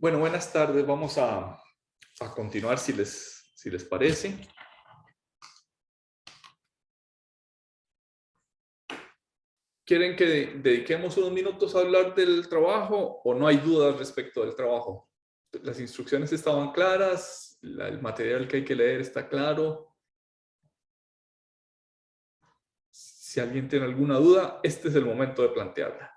Bueno, buenas tardes. Vamos a continuar si les parece. ¿Quieren que dediquemos unos minutos a hablar del trabajo o no hay dudas respecto del trabajo? Las instrucciones estaban claras, el material que hay que leer está claro. Si alguien tiene alguna duda, este es el momento de plantearla.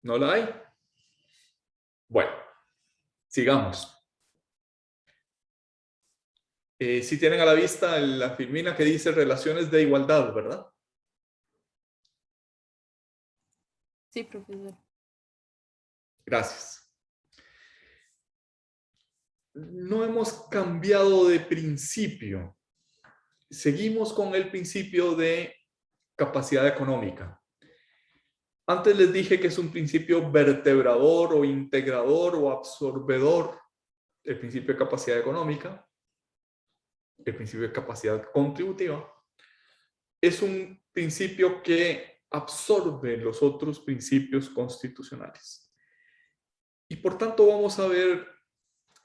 ¿No la hay? Bueno, sigamos. Si tienen a la vista la filmina que dice relaciones de igualdad, ¿verdad? Sí, profesor. Gracias. No hemos cambiado de principio. Seguimos con el principio de capacidad económica. Antes les dije que es un principio vertebrador o integrador o absorbedor, el principio de capacidad económica, el principio de capacidad contributiva. Es un principio que absorbe los otros principios constitucionales. Y por tanto vamos a ver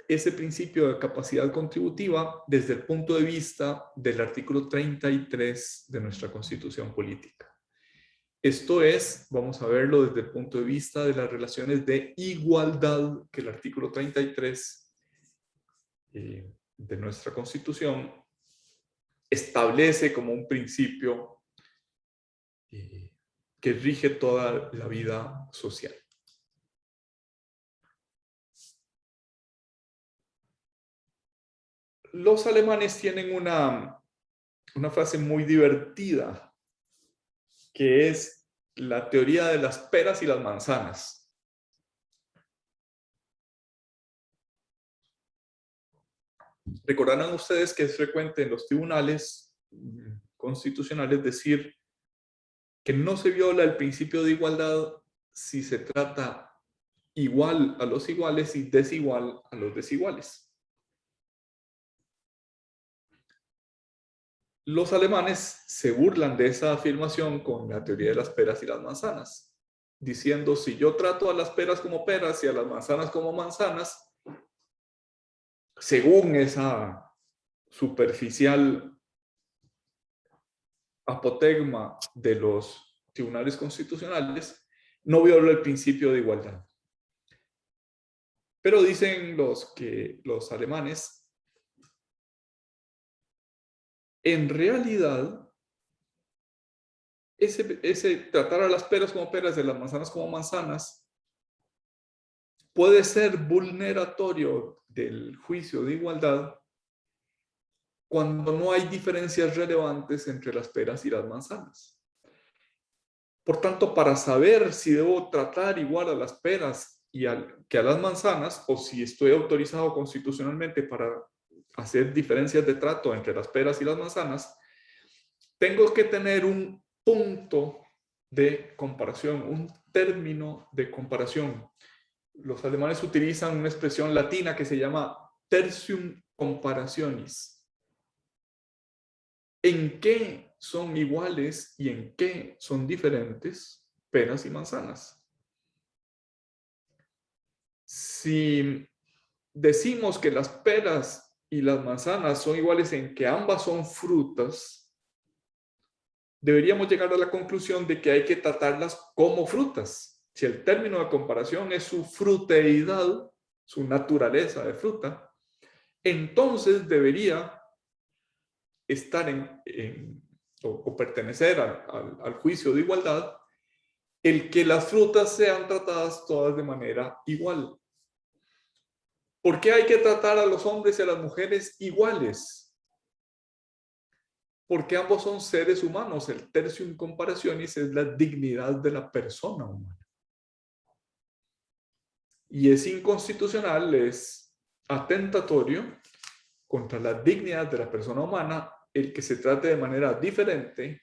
ese principio de capacidad contributiva desde el punto de vista del artículo 33 de nuestra Constitución Política. Esto es, vamos a verlo desde el punto de vista de las relaciones de igualdad que el artículo 33 de nuestra Constitución establece como un principio que rige toda la vida social. Los alemanes tienen una frase muy divertida, que es la teoría de las peras y las manzanas. Recordarán ustedes que es frecuente en los tribunales constitucionales decir que no se viola el principio de igualdad si se trata igual a los iguales y desigual a los desiguales. Los alemanes se burlan de esa afirmación con la teoría de las peras y las manzanas, diciendo si yo trato a las peras como peras y a las manzanas como manzanas, según esa superficial apotegma de los tribunales constitucionales, no viola el principio de igualdad. Pero dicen los alemanes, en realidad, ese tratar a las peras como peras y a las manzanas como manzanas puede ser vulneratorio del juicio de igualdad cuando no hay diferencias relevantes entre las peras y las manzanas. Por tanto, para saber si debo tratar igual a las peras que a las manzanas, o si estoy autorizado constitucionalmente para hacer diferencias de trato entre las peras y las manzanas, tengo que tener un punto de comparación, un término de comparación. Los alemanes utilizan una expresión latina que se llama tertium comparationis. ¿En qué son iguales y en qué son diferentes peras y manzanas? Si decimos que las peras y las manzanas son iguales en que ambas son frutas, deberíamos llegar a la conclusión de que hay que tratarlas como frutas. Si el término de comparación es su fruteidad, su naturaleza de fruta, entonces debería estar o pertenecer al juicio de igualdad el que las frutas sean tratadas todas de manera igual. ¿Por qué hay que tratar a los hombres y a las mujeres iguales? Porque ambos son seres humanos. El tertium comparationis es la dignidad de la persona humana. Y es inconstitucional, es atentatorio contra la dignidad de la persona humana el que se trate de manera diferente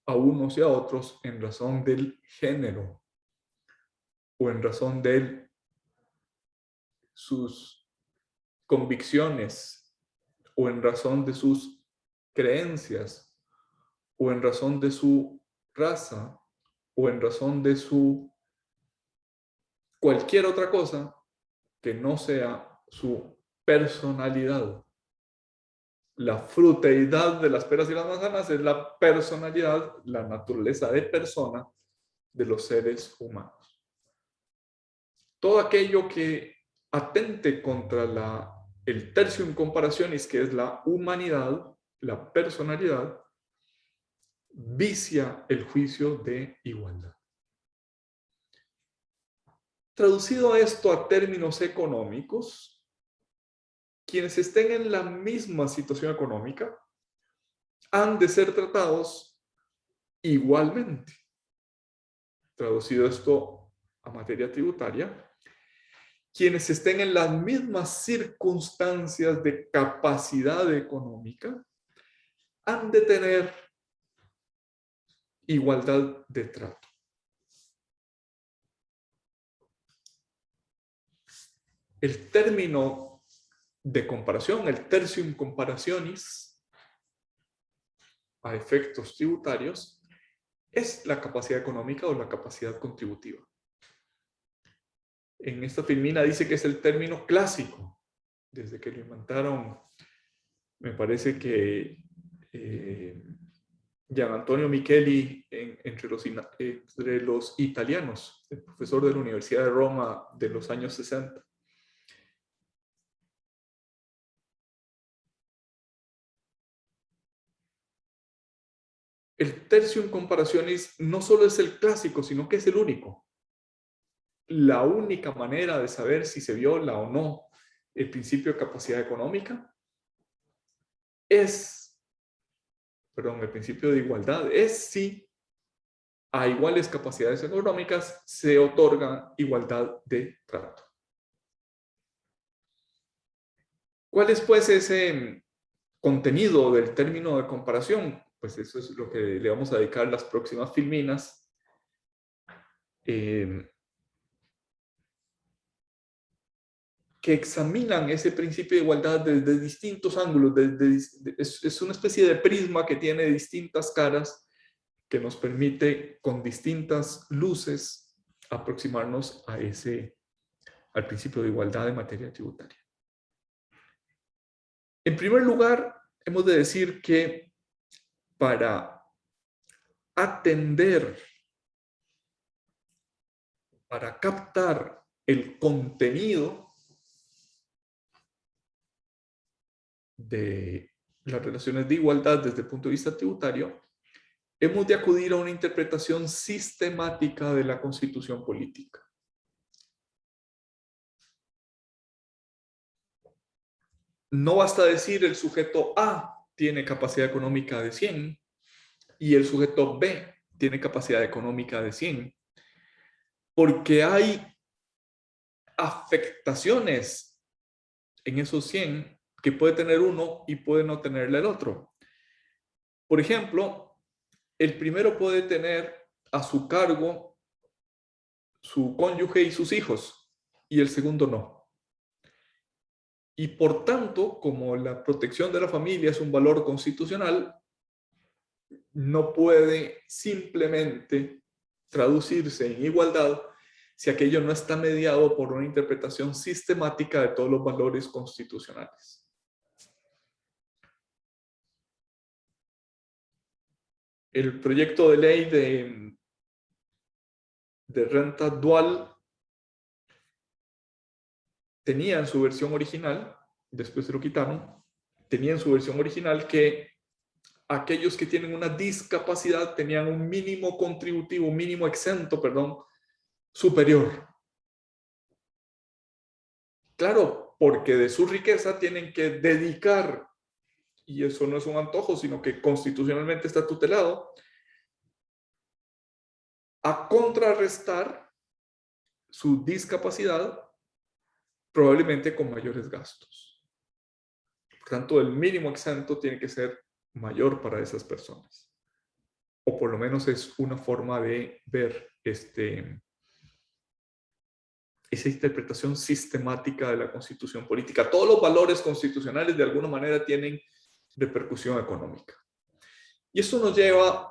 a unos y a otros en razón del género o en razón de sus convicciones o en razón de sus creencias o en razón de su raza, o en razón de su cualquier otra cosa que no sea su personalidad. La fruteidad de las peras y las manzanas es la personalidad, la naturaleza de persona de los seres humanos. Todo aquello que atente contra el tertium comparationis, que es la humanidad, la personalidad, vicia el juicio de igualdad. Traducido esto a términos económicos, quienes estén en la misma situación económica han de ser tratados igualmente. Traducido esto a materia tributaria, quienes estén en las mismas circunstancias de capacidad económica han de tener igualdad de trato. El término de comparación, el tertium comparationis, a efectos tributarios, es la capacidad económica o la capacidad contributiva. En esta filmina dice que es el término clásico, desde que lo inventaron, me parece que Gian Antonio Micheli entre los italianos, el profesor de la Universidad de Roma de los años 60. El tertium comparationis no solo es el clásico, sino que es el único. La única manera de saber si se viola o no el principio de capacidad económica el principio de igualdad es si a iguales capacidades económicas se otorga igualdad de trato. ¿Cuál es pues ese contenido del término de comparación? Pues eso es lo que le vamos a dedicar las próximas filminas. Que examinan ese principio de igualdad desde distintos ángulos, es una especie de prisma que tiene distintas caras que nos permite con distintas luces aproximarnos al principio de igualdad en materia tributaria. En primer lugar, hemos de decir que para atender, para captar el contenido de las relaciones de igualdad desde el punto de vista tributario, hemos de acudir a una interpretación sistemática de la Constitución política. No basta decir el sujeto A tiene capacidad económica de 100 y el sujeto B tiene capacidad económica de 100, porque hay afectaciones en esos 100 que puede tener uno y puede no tenerle el otro. Por ejemplo, el primero puede tener a su cargo su cónyuge y sus hijos, y el segundo no. Y por tanto, como la protección de la familia es un valor constitucional, no puede simplemente traducirse en igualdad si aquello no está mediado por una interpretación sistemática de todos los valores constitucionales. El proyecto de ley de renta dual tenía en su versión original, después se lo quitaron, tenía en su versión original que aquellos que tienen una discapacidad tenían un mínimo contributivo, un mínimo exento, perdón, superior. Claro, porque de su riqueza tienen que dedicar, y eso no es un antojo, sino que constitucionalmente está tutelado, a contrarrestar su discapacidad, probablemente con mayores gastos. Por tanto, el mínimo exento tiene que ser mayor para esas personas. O por lo menos es una forma de ver esa interpretación sistemática de la Constitución política. Todos los valores constitucionales de alguna manera tienen repercusión económica. Y esto nos lleva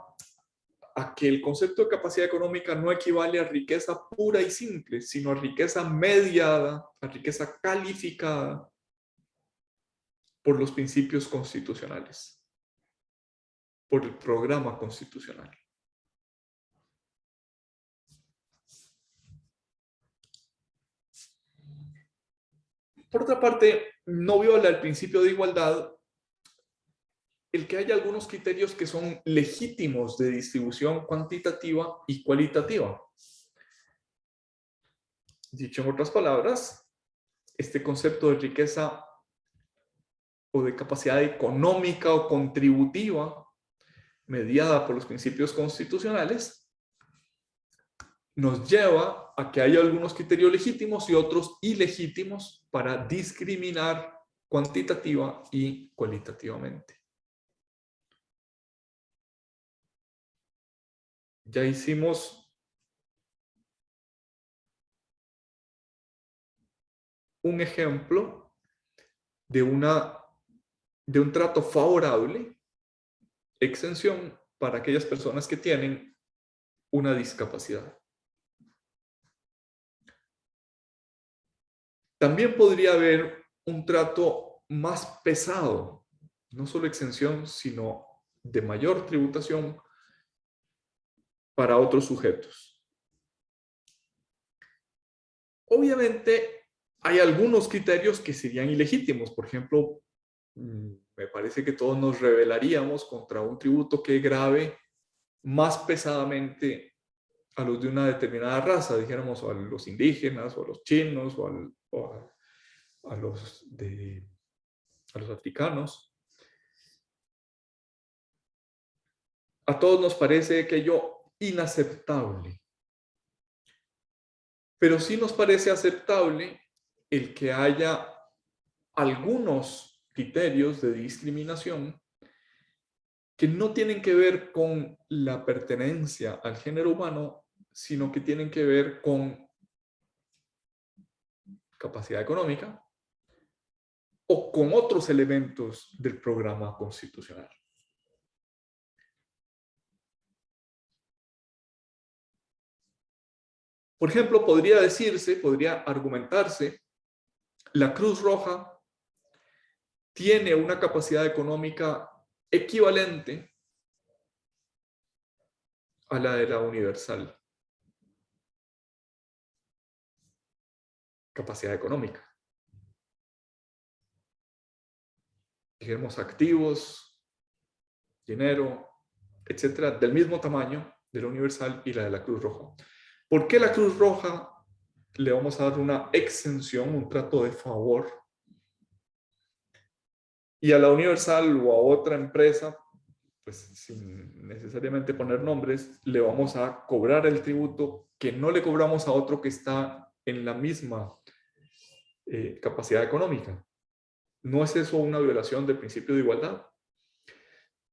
a que el concepto de capacidad económica no equivale a riqueza pura y simple, sino a riqueza mediada, a riqueza calificada por los principios constitucionales, por el programa constitucional. Por otra parte, no viola el principio de igualdad el que haya algunos criterios que son legítimos de distribución cuantitativa y cualitativa. Dicho en otras palabras, este concepto de riqueza o de capacidad económica o contributiva mediada por los principios constitucionales nos lleva a que haya algunos criterios legítimos y otros ilegítimos para discriminar cuantitativa y cualitativamente. Ya hicimos un ejemplo de un trato favorable, exención para aquellas personas que tienen una discapacidad. También podría haber un trato más pesado, no solo exención, sino de mayor tributación para otros sujetos. Obviamente, hay algunos criterios que serían ilegítimos. Por ejemplo, me parece que todos nos rebelaríamos contra un tributo que grave más pesadamente a los de una determinada raza, dijéramos, a los indígenas, o a los chinos, a los africanos. A todos nos parece aquello inaceptable. Pero sí nos parece aceptable el que haya algunos criterios de discriminación que no tienen que ver con la pertenencia al género humano, sino que tienen que ver con capacidad económica o con otros elementos del programa constitucional. Por ejemplo, podría argumentarse, la Cruz Roja tiene una capacidad económica equivalente a la de la Universal. Capacidad económica. Dijéramos activos, dinero, etcétera, del mismo tamaño de la Universal y la de la Cruz Roja. ¿Por qué la Cruz Roja le vamos a dar una exención, un trato de favor? Y a la Universal o a otra empresa, pues sin necesariamente poner nombres, le vamos a cobrar el tributo que no le cobramos a otro que está en la misma capacidad económica. ¿No es eso una violación del principio de igualdad?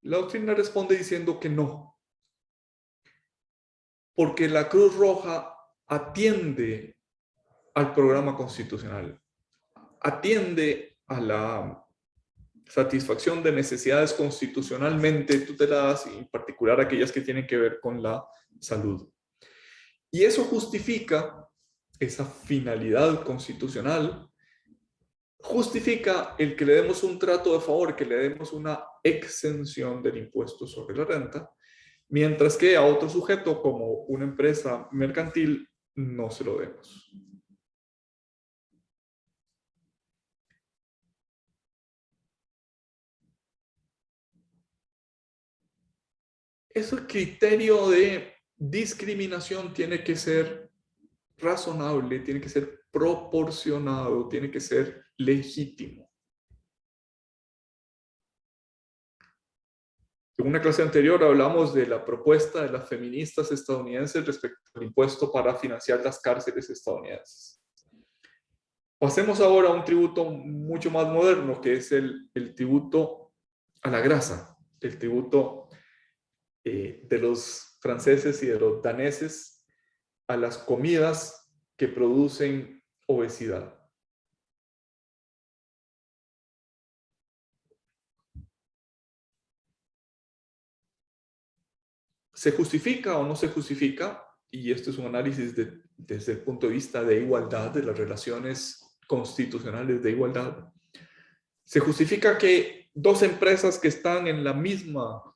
La doctrina responde diciendo que no, porque la Cruz Roja atiende al programa constitucional, atiende a la satisfacción de necesidades constitucionalmente tuteladas, y en particular aquellas que tienen que ver con la salud. Y eso justifica esa finalidad constitucional, justifica el que le demos un trato de favor, que le demos una exención del impuesto sobre la renta, mientras que a otro sujeto como una empresa mercantil no se lo demos. Ese criterio de discriminación tiene que ser razonable, tiene que ser proporcionado, tiene que ser legítimo. En una clase anterior hablamos de la propuesta de las feministas estadounidenses respecto al impuesto para financiar las cárceles estadounidenses. Pasemos ahora a un tributo mucho más moderno, que es el tributo a la grasa, el tributo de los franceses y de los daneses a las comidas que producen obesidad. ¿Se justifica o no se justifica? Y esto es un análisis desde el punto de vista de igualdad, de las relaciones constitucionales de igualdad. ¿Se justifica que dos empresas que están en la misma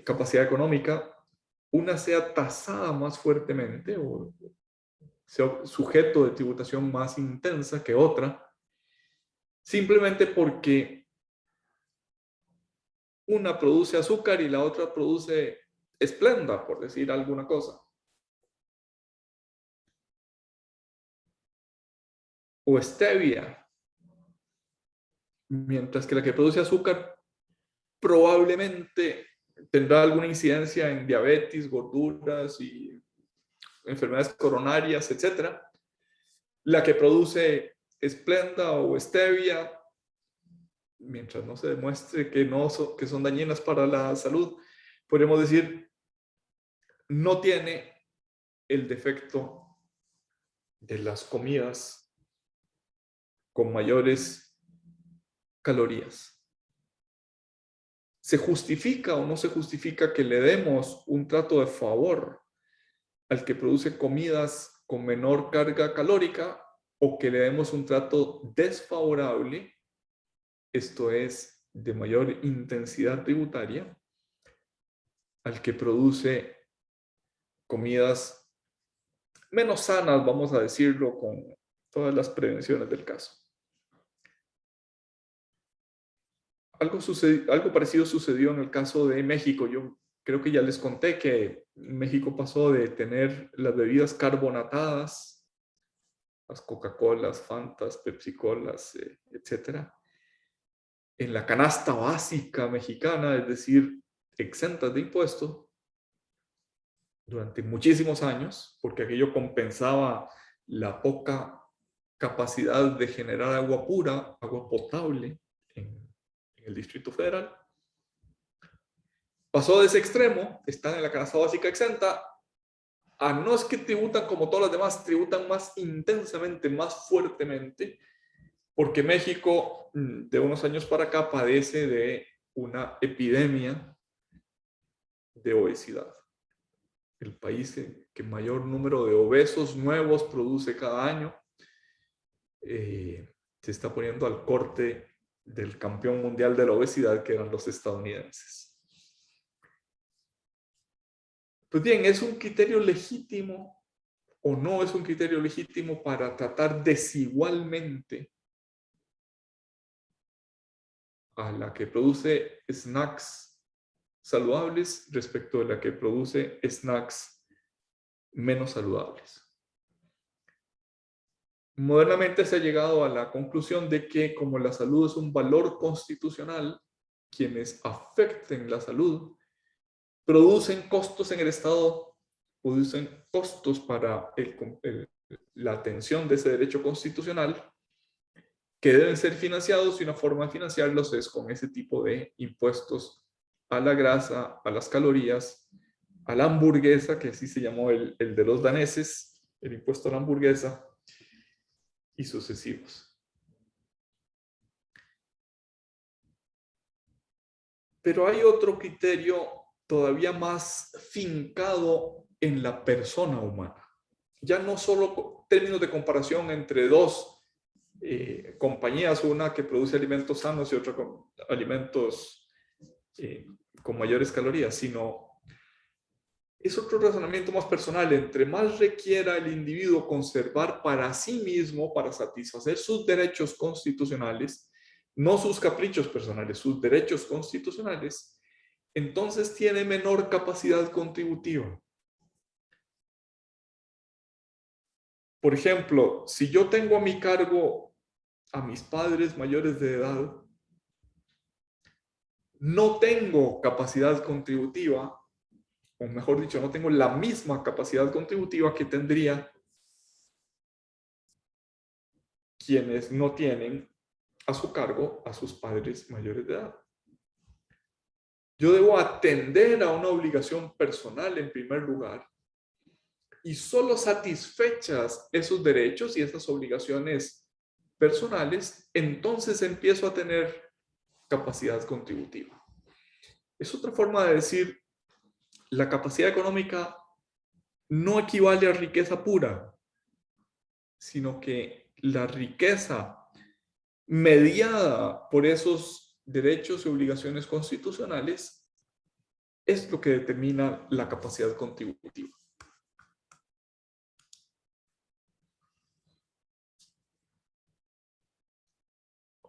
capacidad económica, una sea tasada más fuertemente o sea sujeto de tributación más intensa que otra, simplemente porque una produce azúcar y la otra produce Splenda, por decir alguna cosa? O stevia, mientras que la que produce azúcar probablemente tendrá alguna incidencia en diabetes, gorduras y enfermedades coronarias, etc. La que produce Splenda o stevia, mientras no se demuestre que, que son dañinas para la salud, podemos decir, no tiene el defecto de las comidas con mayores calorías. ¿Se justifica o no se justifica que le demos un trato de favor al que produce comidas con menor carga calórica o que le demos un trato desfavorable, esto es, de mayor intensidad tributaria, al que produce comidas menos sanas, vamos a decirlo, con todas las prevenciones del caso? Algo parecido sucedió en el caso de México. Yo creo que ya les conté que México pasó de tener las bebidas carbonatadas, las Coca-Colas, Fantas, Pepsi-Colas, etcétera, en la canasta básica mexicana, es decir, exentas de impuestos durante muchísimos años, porque aquello compensaba la poca capacidad de generar agua pura, agua potable en el Distrito Federal. Pasó de ese extremo, están en la canasta básica exenta, a no es que tributan como todas las demás, tributan más intensamente, más fuertemente, porque México de unos años para acá padece de una epidemia de obesidad. El país que mayor número de obesos nuevos produce cada año, se está poniendo al corte del campeón mundial de la obesidad, que eran los estadounidenses. Pues bien, ¿es un criterio legítimo o no es un criterio legítimo para tratar desigualmente a la que produce snacks saludables respecto de la que produce snacks menos saludables? Modernamente se ha llegado a la conclusión de que como la salud es un valor constitucional, quienes afecten la salud producen costos en el Estado, producen costos para la atención de ese derecho constitucional que deben ser financiados, y una forma de financiarlos es con ese tipo de impuestos a la grasa, a las calorías, a la hamburguesa, que así se llamó el de los daneses, el impuesto a la hamburguesa, y sucesivos. Pero hay otro criterio todavía más fincado en la persona humana. Ya no solo términos de comparación entre dos compañías, una que produce alimentos sanos y otra con alimentos con mayores calorías, sino es otro razonamiento más personal. Entre más requiera el individuo conservar para sí mismo, para satisfacer sus derechos constitucionales, no sus caprichos personales, sus derechos constitucionales, entonces tiene menor capacidad contributiva. Por ejemplo, si yo tengo a mi cargo a mis padres mayores de edad, no tengo capacidad contributiva, o mejor dicho, no tengo la misma capacidad contributiva que tendría quienes no tienen a su cargo a sus padres mayores de edad. Yo debo atender a una obligación personal en primer lugar, y solo satisfechas esos derechos y esas obligaciones personales, entonces empiezo a tener capacidad contributiva. Es otra forma de decir, la capacidad económica no equivale a riqueza pura, sino que la riqueza mediada por esos derechos y obligaciones constitucionales es lo que determina la capacidad contributiva.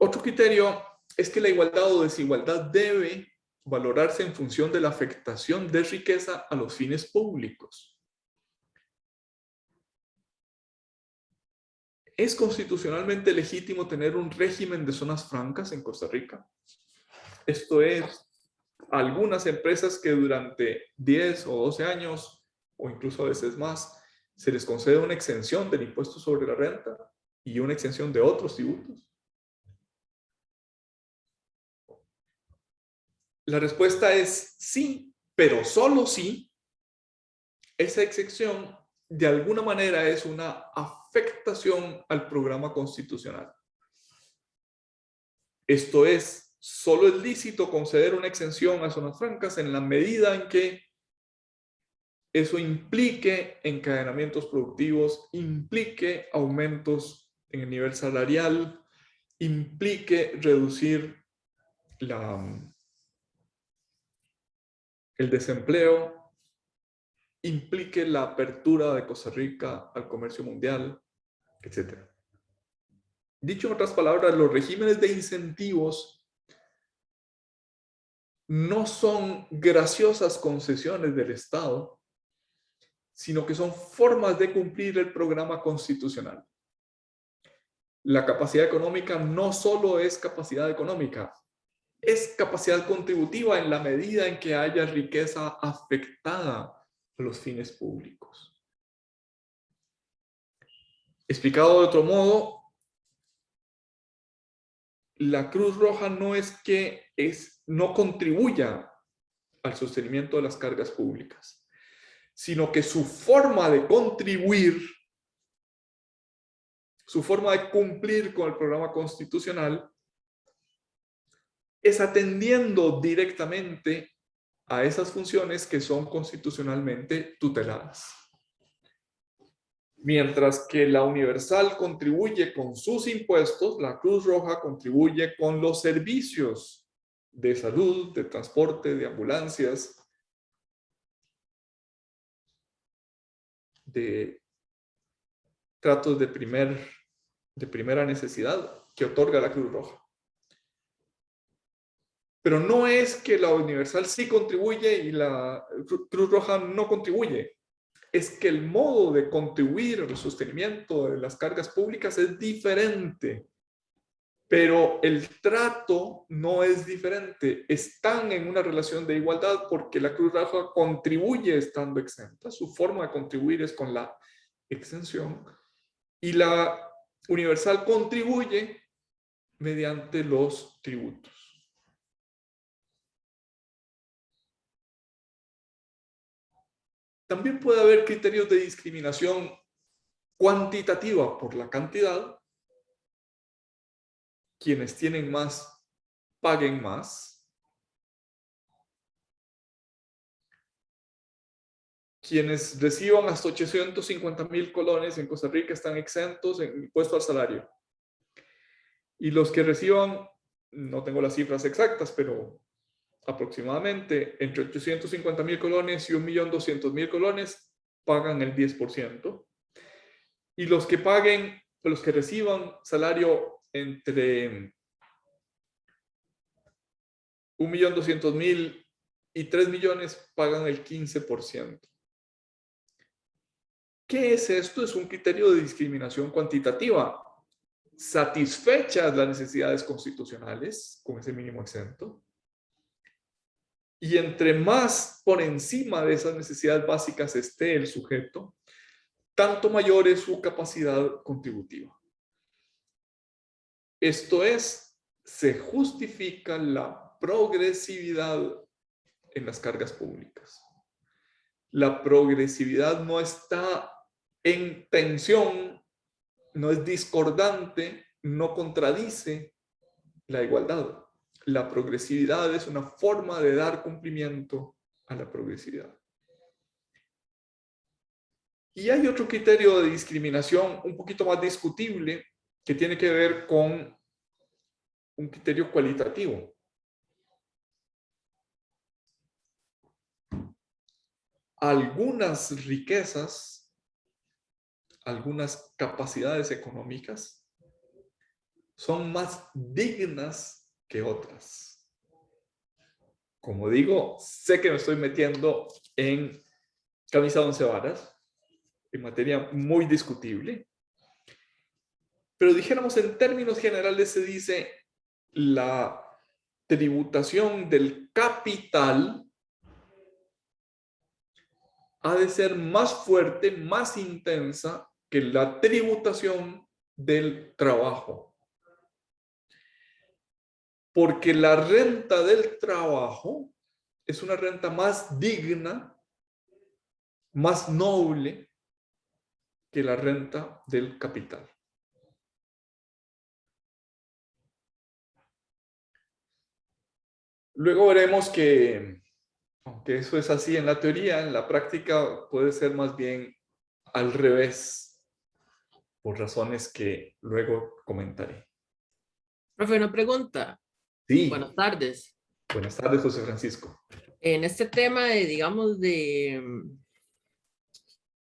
Otro criterio es que la igualdad o desigualdad debe valorarse en función de la afectación de riqueza a los fines públicos. ¿Es constitucionalmente legítimo tener un régimen de zonas francas en Costa Rica? Esto es, algunas empresas que durante 10 o 12 años, o incluso a veces más, se les concede una exención del impuesto sobre la renta y una exención de otros tributos. La respuesta es sí, pero solo sí. Esa excepción de alguna manera es una afectación al programa constitucional. Esto es, solo es lícito conceder una exención a zonas francas en la medida en que eso implique encadenamientos productivos, implique aumentos en el nivel salarial, implique reducir el desempleo, implique la apertura de Costa Rica al comercio mundial, etc. Dicho en otras palabras, los regímenes de incentivos no son graciosas concesiones del Estado, sino que son formas de cumplir el programa constitucional. La capacidad económica no solo es capacidad económica, es capacidad contributiva en la medida en que haya riqueza afectada a los fines públicos. Explicado de otro modo, la Cruz Roja no es que no contribuya al sostenimiento de las cargas públicas, sino que su forma de contribuir, su forma de cumplir con el programa constitucional, es atendiendo directamente a esas funciones que son constitucionalmente tuteladas. Mientras que la Universal contribuye con sus impuestos, la Cruz Roja contribuye con los servicios de salud, de transporte, de ambulancias, de tratos de primera necesidad que otorga la Cruz Roja. Pero no es que la Universal sí contribuye y la Cruz Roja no contribuye. Es que el modo de contribuir al sostenimiento de las cargas públicas es diferente, pero el trato no es diferente. Están en una relación de igualdad porque la Cruz Roja contribuye estando exenta. Su forma de contribuir es con la exención y la Universal contribuye mediante los tributos. También puede haber criterios de discriminación cuantitativa por la cantidad. Quienes tienen más, paguen más. Quienes reciban hasta 850,000 colones en Costa Rica están exentos en impuesto al salario. Y los que reciban, no tengo las cifras exactas, pero aproximadamente entre 850,000 colones y 1.200.000 colones pagan el 10%. Y los que paguen, los que reciban salario entre 1.200.000 y 3 millones pagan el 15%. ¿Qué es esto? Es un criterio de discriminación cuantitativa. Satisfechas las necesidades constitucionales con ese mínimo exento. Y entre más por encima de esas necesidades básicas esté el sujeto, tanto mayor es su capacidad contributiva. Esto es, se justifica la progresividad en las cargas públicas. La progresividad no está en tensión, no es discordante, no contradice la igualdad. La progresividad es una forma de dar cumplimiento a la progresividad. Y hay otro criterio de discriminación un poquito más discutible que tiene que ver con un criterio cualitativo. Algunas riquezas, algunas capacidades económicas son más dignas que otras. Como digo, sé que me estoy metiendo en camisa de once varas, en materia muy discutible, pero dijéramos en términos generales se dice la tributación del capital ha de ser más fuerte, más intensa que la tributación del trabajo. Porque la renta del trabajo es una renta más digna, más noble que la renta del capital. Luego veremos que, aunque eso es así en la teoría, en la práctica puede ser más bien al revés, por razones que luego comentaré. Profe, una pregunta. Sí, Buenas tardes. buenas tardes, José Francisco. En este tema de, digamos,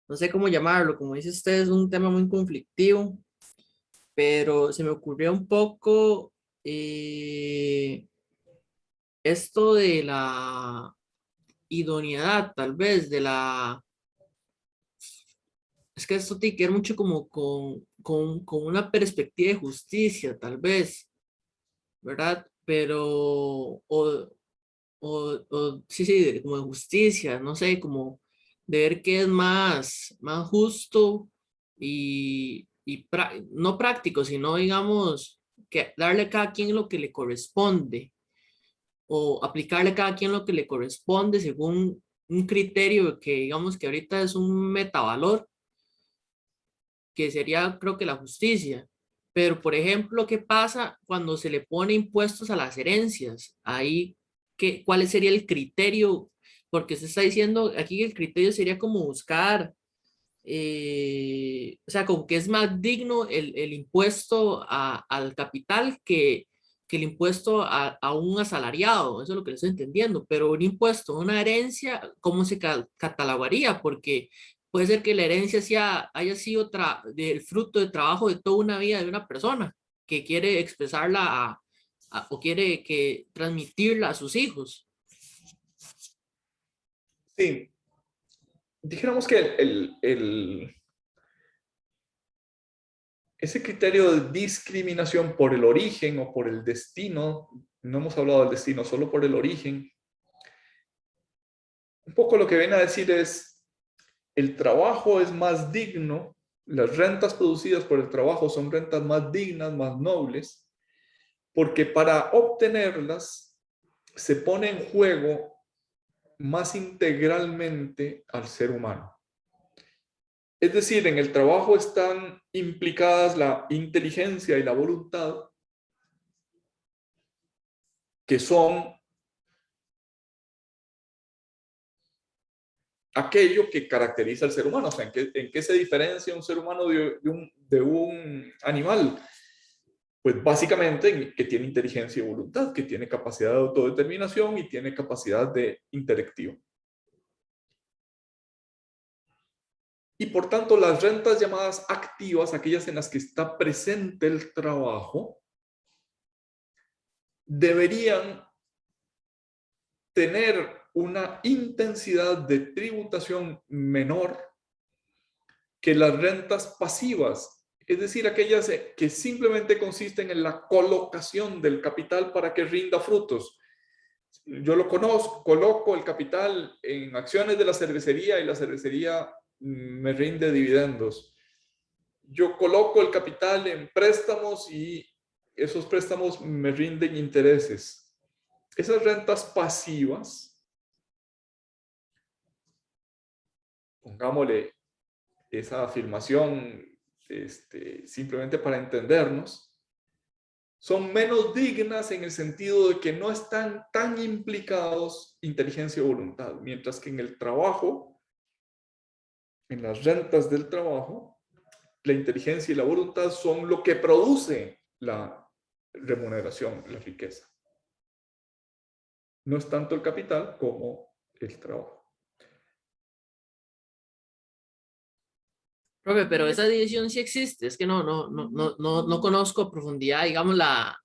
no sé cómo llamarlo, como dice usted, es un tema muy conflictivo, pero se me ocurrió un poco esto de la idoneidad, tal vez, es que esto tiene que ver mucho como con una perspectiva de justicia, tal vez, ¿verdad? Pero, sí, sí, como de justicia, no sé, como de ver qué es más justo no práctico, sino digamos que darle a cada quien lo que le corresponde o aplicarle a cada quien lo que le corresponde según un criterio que digamos que ahorita es un metavalor, que sería creo que la justicia. Pero, por ejemplo, ¿qué pasa cuando se le pone impuestos a las herencias? Ahí, ¿cuál sería el criterio? Porque se está diciendo aquí que el criterio sería como buscar, o sea, como que es más digno el impuesto al capital que el impuesto a un asalariado. Eso es lo que le estoy entendiendo. Pero un impuesto, una herencia, ¿cómo se catalogaría? Porque puede ser que la herencia haya sido del fruto de trabajo de toda una vida de una persona que quiere expresarla o quiere transmitirla a sus hijos. Sí, dijéramos que ese criterio de discriminación por el origen o por el destino, no hemos hablado del destino, solo por el origen, un poco lo que viene a decir es, el trabajo es más digno, las rentas producidas por el trabajo son rentas más dignas, más nobles, porque para obtenerlas se pone en juego más integralmente al ser humano. Es decir, en el trabajo están implicadas la inteligencia y la voluntad, que son aquello que caracteriza al ser humano. O sea, ¿en qué se diferencia un ser humano de un animal? Pues básicamente en que tiene inteligencia y voluntad, que tiene capacidad de autodeterminación y tiene capacidad de intelectiva. Y por tanto, las rentas llamadas activas, aquellas en las que está presente el trabajo, deberían tener una intensidad de tributación menor que las rentas pasivas, es decir, aquellas que simplemente consisten en la colocación del capital para que rinda frutos. Yo lo conozco, coloco el capital en acciones de la cervecería y la cervecería me rinde dividendos. Yo coloco el capital en préstamos y esos préstamos me rinden intereses. Esas rentas pasivas, pongámosle esa afirmación simplemente para entendernos, son menos dignas en el sentido de que no están tan implicados inteligencia o voluntad, mientras que en el trabajo en las rentas del trabajo, la inteligencia y la voluntad son lo que produce la remuneración, la riqueza. No es tanto el capital como el trabajo. Profe, pero esa división sí existe, es que no conozco a profundidad, digamos, la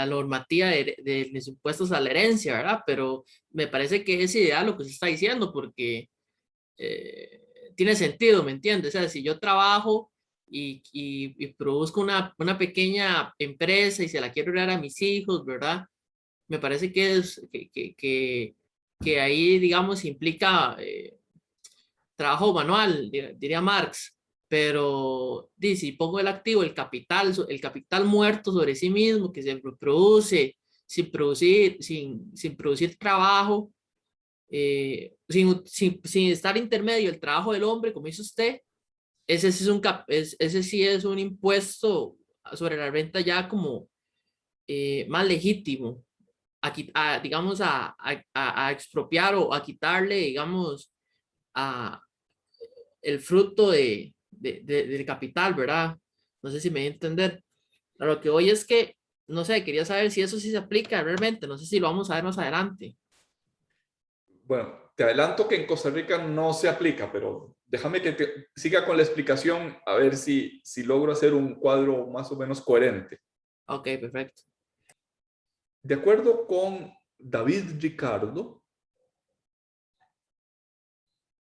normativa de los impuestos a la herencia, ¿verdad? Pero me parece que es ideal lo que se está diciendo, porque tiene sentido, ¿me entiendes? O sea, si yo trabajo y produzco una pequeña empresa y se la quiero dar a mis hijos, ¿verdad? Me parece que ahí, digamos, implica trabajo manual, diría Marx, pero si pongo el activo, el capital muerto sobre sí mismo, que se reproduce sin producir trabajo, sin estar intermedio el trabajo del hombre, como dice usted, ese sí es un impuesto sobre la renta ya como más legítimo, digamos, a expropiar o a quitarle, digamos, a el fruto del capital, ¿verdad? No sé si me voy a entender. A lo que voy es que, no sé, quería saber si eso sí se aplica realmente, no sé si lo vamos a ver más adelante. Bueno, te adelanto que en Costa Rica no se aplica, pero déjame que siga con la explicación a ver si logro hacer un cuadro más o menos coherente. Ok, perfecto. De acuerdo con David Ricardo,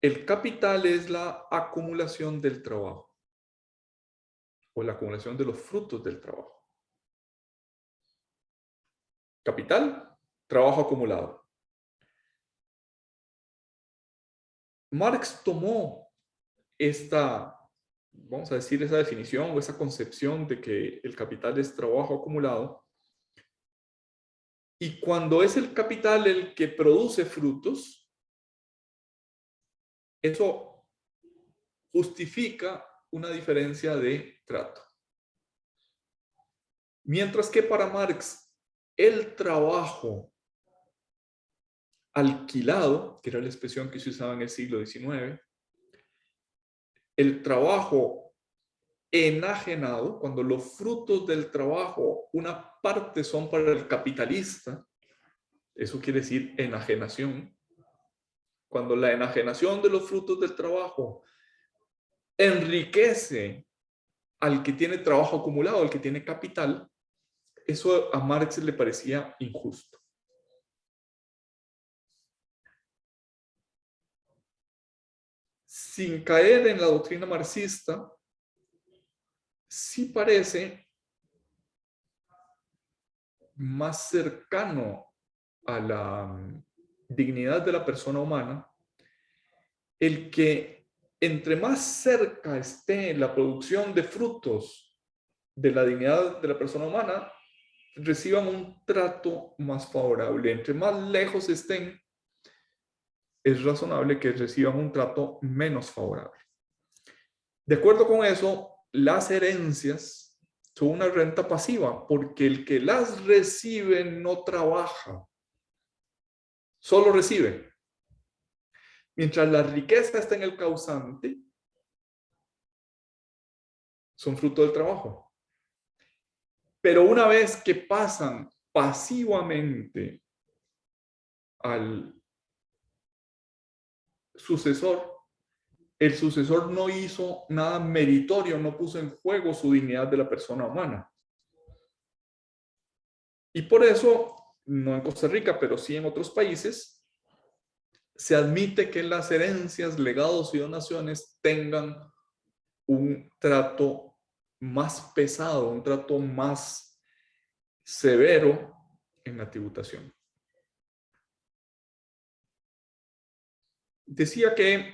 el capital es la acumulación del trabajo o la acumulación de los frutos del trabajo. Capital, trabajo acumulado. Marx tomó esta, vamos a decir, esa definición o esa concepción de que el capital es trabajo acumulado. Y cuando es el capital el que produce frutos, eso justifica una diferencia de trato. Mientras que para Marx, el trabajo alquilado, que era la expresión que se usaba en el siglo XIX, el trabajo enajenado, cuando los frutos del trabajo, una parte son para el capitalista, eso quiere decir enajenación. Cuando la enajenación de los frutos del trabajo enriquece al que tiene trabajo acumulado, al que tiene capital, eso a Marx le parecía injusto. Sin caer en la doctrina marxista, sí parece más cercano a la dignidad de la persona humana el que entre más cerca esté la producción de frutos de la dignidad de la persona humana, reciban un trato más favorable. Entre más lejos estén, es razonable que reciban un trato menos favorable. De acuerdo con eso, las herencias son una renta pasiva porque el que las recibe no trabaja, solo recibe. Mientras la riqueza está en el causante, son fruto del trabajo. Pero una vez que pasan pasivamente al sucesor, el sucesor no hizo nada meritorio, no puso en juego su dignidad de la persona humana. Y por eso, no en Costa Rica, pero sí en otros países, se admite que las herencias, legados y donaciones tengan un trato más pesado, un trato más severo en la tributación. Decía que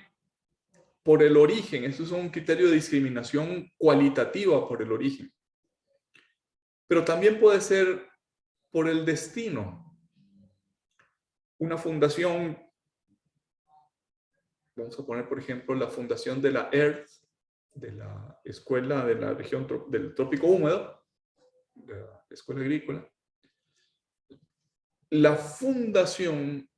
por el origen, eso es un criterio de discriminación cualitativa por el origen, pero también puede ser por el destino. Una fundación, vamos a poner por ejemplo la fundación de la EARTH, de la escuela de la región del trópico húmedo, de la escuela agrícola. La fundación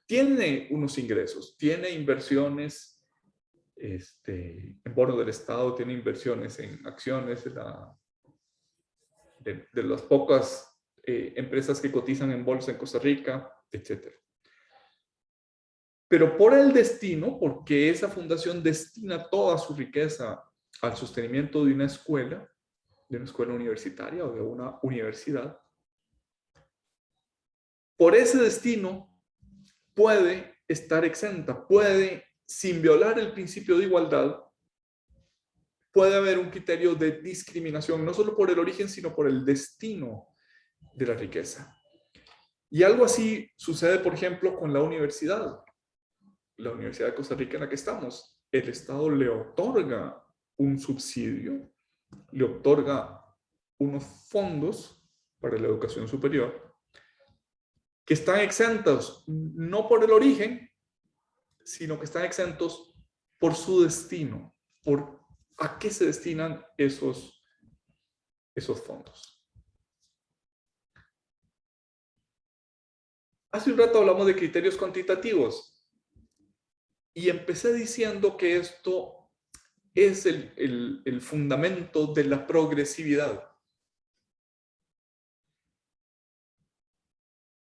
tiene unos ingresos, tiene inversiones en bonos del Estado, tiene inversiones en acciones de las pocas empresas que cotizan en bolsa en Costa Rica, etc. Pero por el destino, porque esa fundación destina toda su riqueza al sostenimiento de una escuela universitaria o de una universidad, por ese destino puede estar exenta, puede, sin violar el principio de igualdad, puede haber un criterio de discriminación, no solo por el origen, sino por el destino de la riqueza. Y algo así sucede, por ejemplo, con la Universidad de Costa Rica en la que estamos. El Estado le otorga un subsidio, le otorga unos fondos para la educación superior que están exentos no por el origen, sino que están exentos por su destino, por a qué se destinan esos fondos. Hace un rato hablamos de criterios cuantitativos y empecé diciendo que esto es el fundamento de la progresividad.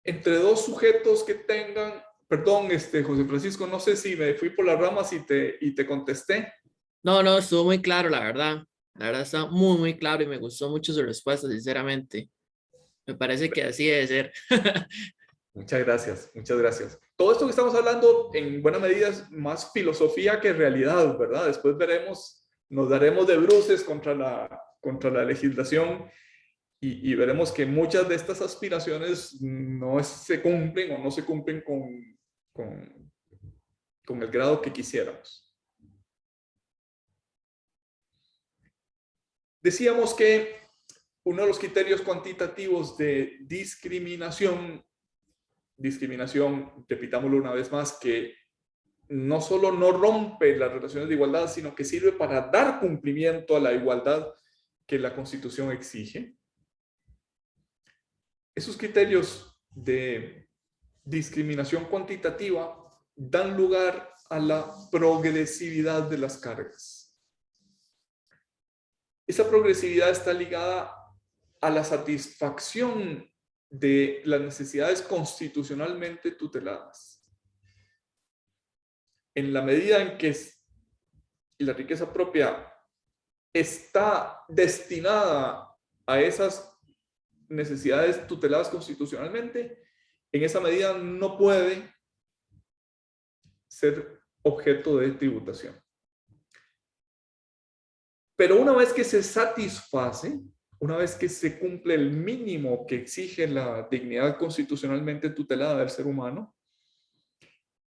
Entre dos sujetos que tengan, perdón, José Francisco, no sé si me fui por las ramas y te contesté. No, no, estuvo muy claro, la verdad. La verdad está muy, muy claro y me gustó mucho su respuesta, sinceramente. Me parece que así debe ser. Muchas gracias, muchas gracias. Todo esto que estamos hablando en buena medida es más filosofía que realidad, ¿verdad? Después veremos, nos daremos de bruces contra la legislación y veremos que muchas de estas aspiraciones no se cumplen o no se cumplen con el grado que quisiéramos. Decíamos que uno de los criterios cuantitativos de discriminación, repitámoslo una vez más, que no solo no rompe las relaciones de igualdad, sino que sirve para dar cumplimiento a la igualdad que la Constitución exige. Esos criterios de discriminación cuantitativa dan lugar a la progresividad de las cargas. Esa progresividad está ligada a la satisfacción de las necesidades constitucionalmente tuteladas. En la medida en que la riqueza propia está destinada a esas necesidades tuteladas constitucionalmente, en esa medida no puede ser objeto de tributación. Pero una vez que se satisface, una vez que se cumple el mínimo que exige la dignidad constitucionalmente tutelada del ser humano,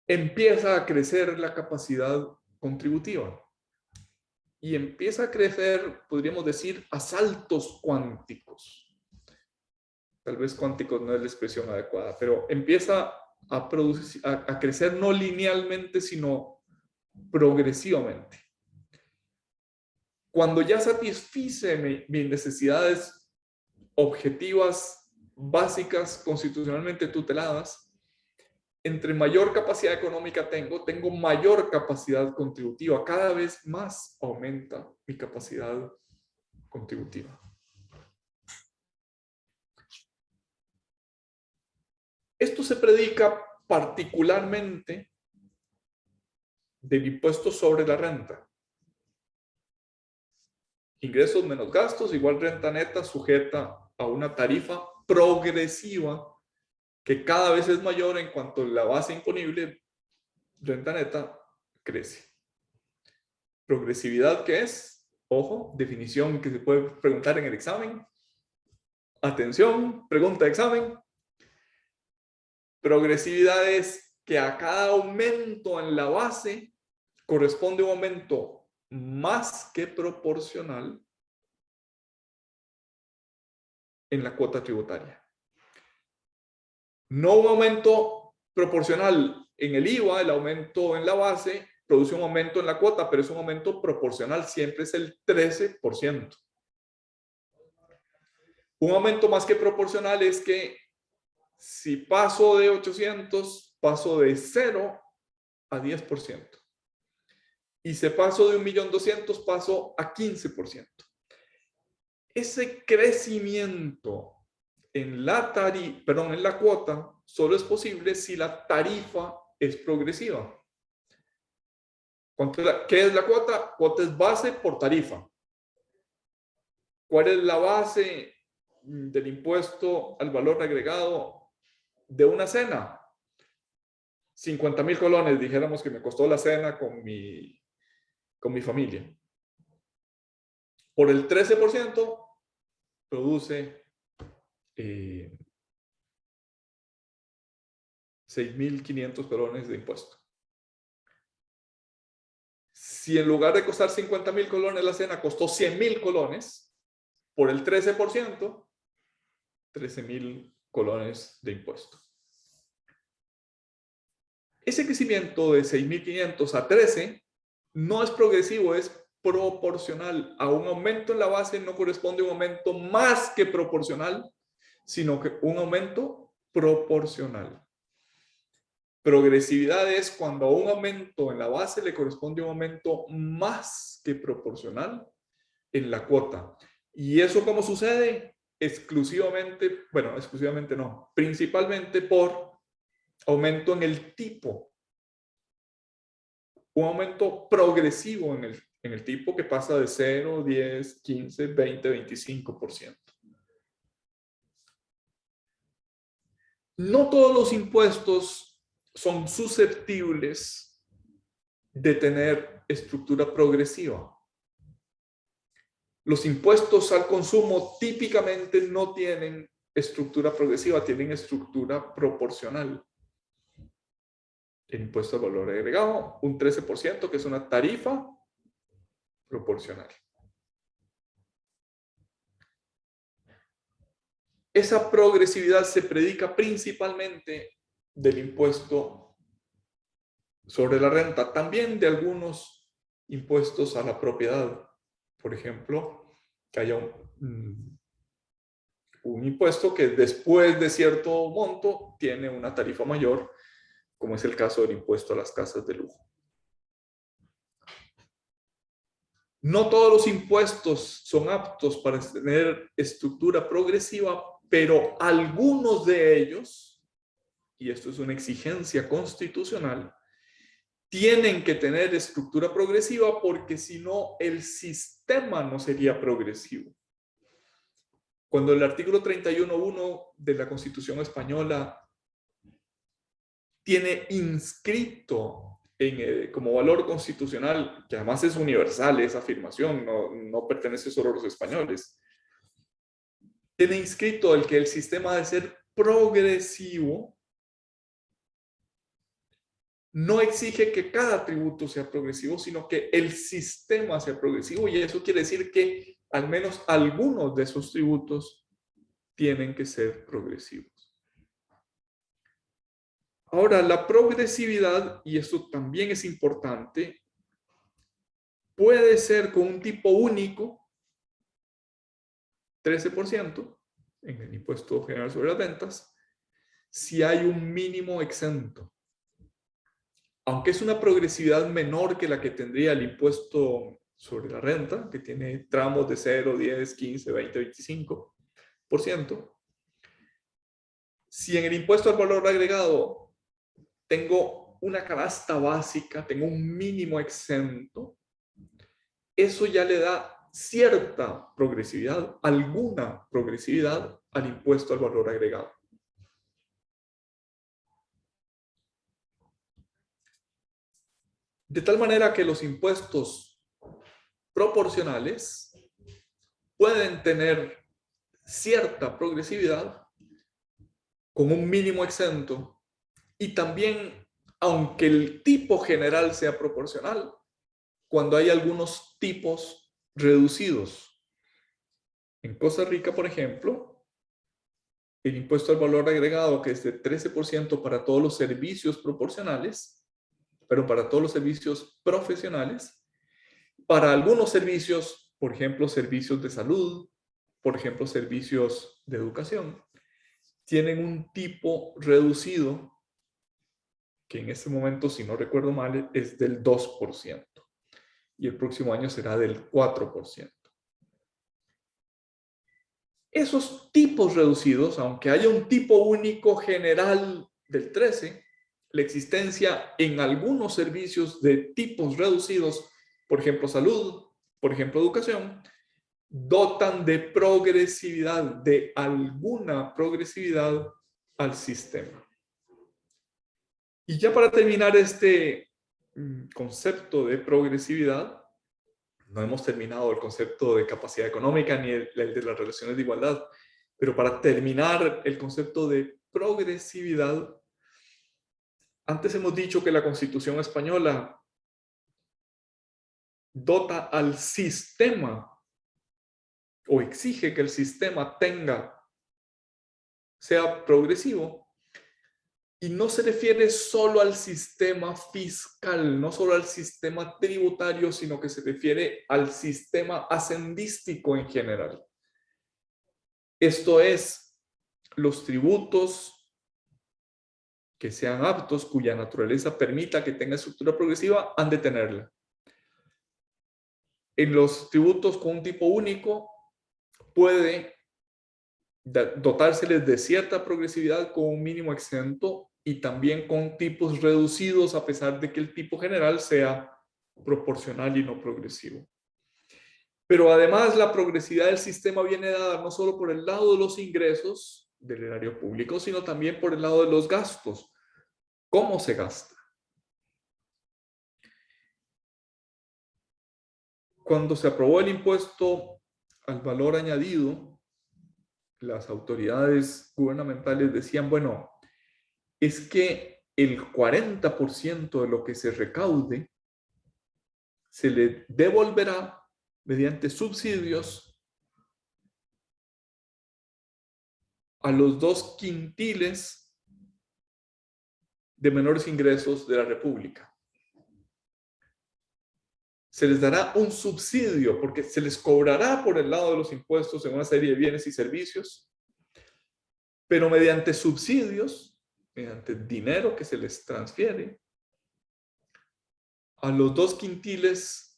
empieza a crecer la capacidad contributiva. Y empieza a crecer, podríamos decir, a saltos cuánticos. Tal vez cuánticos no es la expresión adecuada, pero empieza a crecer no linealmente, sino progresivamente. Cuando ya satisfice mis necesidades objetivas, básicas, constitucionalmente tuteladas, entre mayor capacidad económica tengo mayor capacidad contributiva. Cada vez más aumenta mi capacidad contributiva. Esto se predica particularmente del impuesto sobre la renta. Ingresos menos gastos igual renta neta sujeta a una tarifa progresiva que cada vez es mayor en cuanto la base imponible, renta neta, crece. Progresividad, ¿qué es? Ojo, definición que se puede preguntar en el examen. Atención, pregunta de examen. Progresividad es que a cada aumento en la base corresponde un aumento más que proporcional en la cuota tributaria. No un aumento proporcional en el IVA, el aumento en la base produce un aumento en la cuota, pero es un aumento proporcional, siempre es el 13%. Un aumento más que proporcional es que si paso de 800, paso de 0 a 10%. y se pasó de 1.200.000, pasó a 15%. Ese crecimiento en la cuota solo es posible si la tarifa es progresiva. ¿Qué es la cuota? Cuota es base por tarifa. ¿Cuál es la base del impuesto al valor agregado de una cena? 50.000 colones, dijéramos que me costó la cena con mi familia. Por el 13% produce 6.500 colones de impuesto. Si en lugar de costar 50.000 colones la cena costó 100.000 colones, por el 13%, 13.000 colones de impuesto. Ese crecimiento de 6.500 a 13 no es progresivo, es proporcional. A un aumento en la base no corresponde un aumento más que proporcional, sino que un aumento proporcional. Progresividad es cuando a un aumento en la base le corresponde un aumento más que proporcional en la cuota. ¿Y eso cómo sucede? Exclusivamente no, principalmente por aumento en el tipo. Un aumento progresivo en el tipo que pasa de 0, 10, 15, 20, 25%. No todos los impuestos son susceptibles de tener estructura progresiva. Los impuestos al consumo típicamente no tienen estructura progresiva, tienen estructura proporcional. El impuesto al valor agregado, un 13%, que es una tarifa proporcional. Esa progresividad se predica principalmente del impuesto sobre la renta, también de algunos impuestos a la propiedad. Por ejemplo, que haya un impuesto que después de cierto monto tiene una tarifa mayor, como es el caso del impuesto a las casas de lujo. No todos los impuestos son aptos para tener estructura progresiva, pero algunos de ellos, y esto es una exigencia constitucional, tienen que tener estructura progresiva porque si no, el sistema no sería progresivo. Cuando el artículo 31.1 de la Constitución española tiene inscrito como valor constitucional, que además es universal esa afirmación, no pertenece solo a los españoles, tiene inscrito el que el sistema debe ser progresivo, no exige que cada tributo sea progresivo, sino que el sistema sea progresivo, y eso quiere decir que al menos algunos de esos tributos tienen que ser progresivos. Ahora, la progresividad, y esto también es importante, puede ser con un tipo único, 13% en el impuesto general sobre las ventas, si hay un mínimo exento. Aunque es una progresividad menor que la que tendría el impuesto sobre la renta, que tiene tramos de 0, 10, 15, 20, 25%. Si en el impuesto al valor agregado tengo una canasta básica, tengo un mínimo exento, eso ya le da cierta progresividad, alguna progresividad al impuesto al valor agregado. De tal manera que los impuestos proporcionales pueden tener cierta progresividad con un mínimo exento, y también, aunque el tipo general sea proporcional, cuando hay algunos tipos reducidos. En Costa Rica, por ejemplo, el impuesto al valor agregado, que es de 13% para todos los servicios proporcionales, pero para todos los servicios profesionales, para algunos servicios, por ejemplo, servicios de salud, por ejemplo, servicios de educación, tienen un tipo reducido, que en este momento, si no recuerdo mal, es del 2%. y el próximo año será del 4%. Esos tipos reducidos, aunque haya un tipo único general del 13%, la existencia en algunos servicios de tipos reducidos, por ejemplo salud, por ejemplo educación, dotan de progresividad, de alguna progresividad al sistema. Y ya para terminar este concepto de progresividad, no hemos terminado el concepto de capacidad económica ni el de las relaciones de igualdad, pero para terminar el concepto de progresividad, antes hemos dicho que la Constitución española dota al sistema o exige que el sistema sea progresivo, y no se refiere solo al sistema fiscal, no solo al sistema tributario, sino que se refiere al sistema hacendístico en general. Esto es, los tributos que sean aptos, cuya naturaleza permita que tenga estructura progresiva, han de tenerla. En los tributos con un tipo único, puede dotárseles de cierta progresividad con un mínimo exento y también con tipos reducidos a pesar de que el tipo general sea proporcional y no progresivo. Pero además la progresividad del sistema viene dada no solo por el lado de los ingresos del erario público, sino también por el lado de los gastos. ¿Cómo se gasta? Cuando se aprobó el impuesto al valor añadido, las autoridades gubernamentales decían, bueno, es que el 40% de lo que se recaude se le devolverá mediante subsidios a los 2/5 de menores ingresos de la República. Se les dará un subsidio porque se les cobrará por el lado de los impuestos en una serie de bienes y servicios, pero mediante subsidios, mediante dinero que se les transfiere, a los 2/5,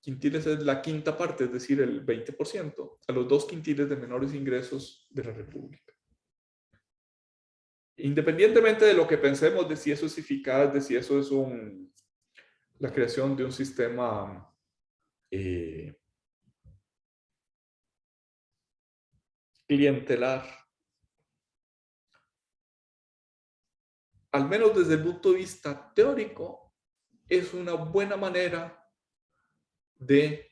quintiles es la quinta parte, es decir, el 20%, a los 2/5 de menores ingresos de la República. Independientemente de lo que pensemos de si eso es eficaz, de si eso es la creación de un sistema clientelar, al menos desde el punto de vista teórico, es una buena manera de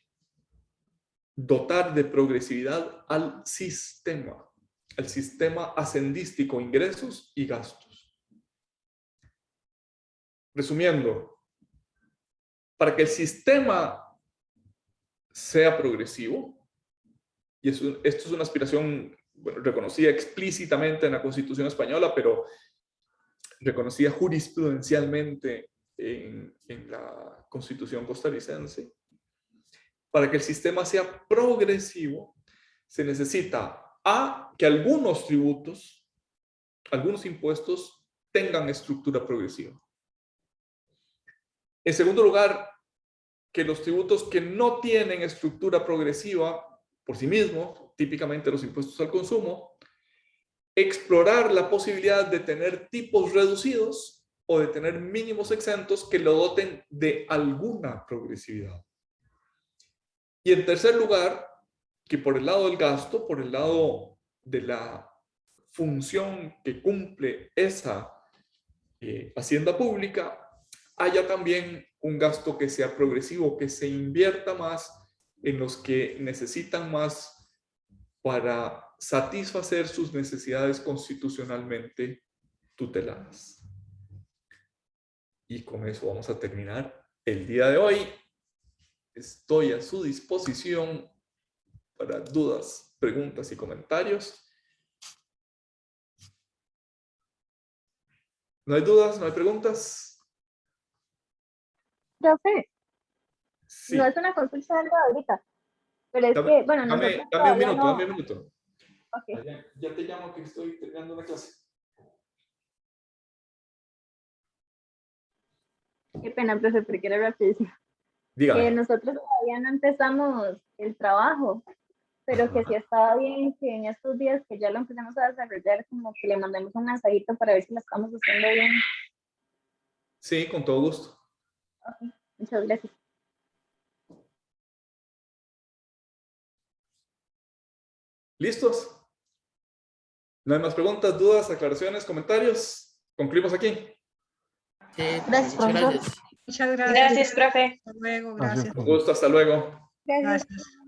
dotar de progresividad al sistema hacendístico, ingresos y gastos. Resumiendo, para que el sistema sea progresivo, y esto es una aspiración reconocida explícitamente en la Constitución española, pero reconocida jurisprudencialmente en la Constitución costarricense, para que el sistema sea progresivo, se necesita que algunos tributos, algunos impuestos tengan estructura progresiva. En segundo lugar, que los tributos que no tienen estructura progresiva por sí mismos, típicamente los impuestos al consumo, explorar la posibilidad de tener tipos reducidos o de tener mínimos exentos que lo doten de alguna progresividad. Y en tercer lugar, que por el lado del gasto, por el lado de la función que cumple esa hacienda pública, haya también un gasto que sea progresivo, que se invierta más en los que necesitan más para satisfacer sus necesidades constitucionalmente tuteladas. Y con eso vamos a terminar el día de hoy. Estoy a su disposición para dudas, preguntas y comentarios. ¿No hay dudas? ¿No hay preguntas? Profe, Sí. no es una consulta algo ahorita, pero es Dame, que, bueno, nosotros dame un todavía minuto, no... dame un minuto. Ok. Ya te llamo que estoy terminando una clase. Qué pena, profe, porque era rapidísimo. Dígame. Nosotros todavía no empezamos el trabajo, pero que sí estaba bien que en estos días que ya lo empecemos a desarrollar, como que le mandemos un mensajito para ver si lo estamos haciendo bien. Sí, con todo gusto. Ok, muchas gracias. ¿Listos? ¿No hay más preguntas, dudas, aclaraciones, comentarios? Concluimos aquí. Gracias, Muchas profesor. gracias. Muchas gracias. Gracias, profe. Hasta luego, Gracias, gracias. Con gusto, hasta luego. Gracias. Gracias.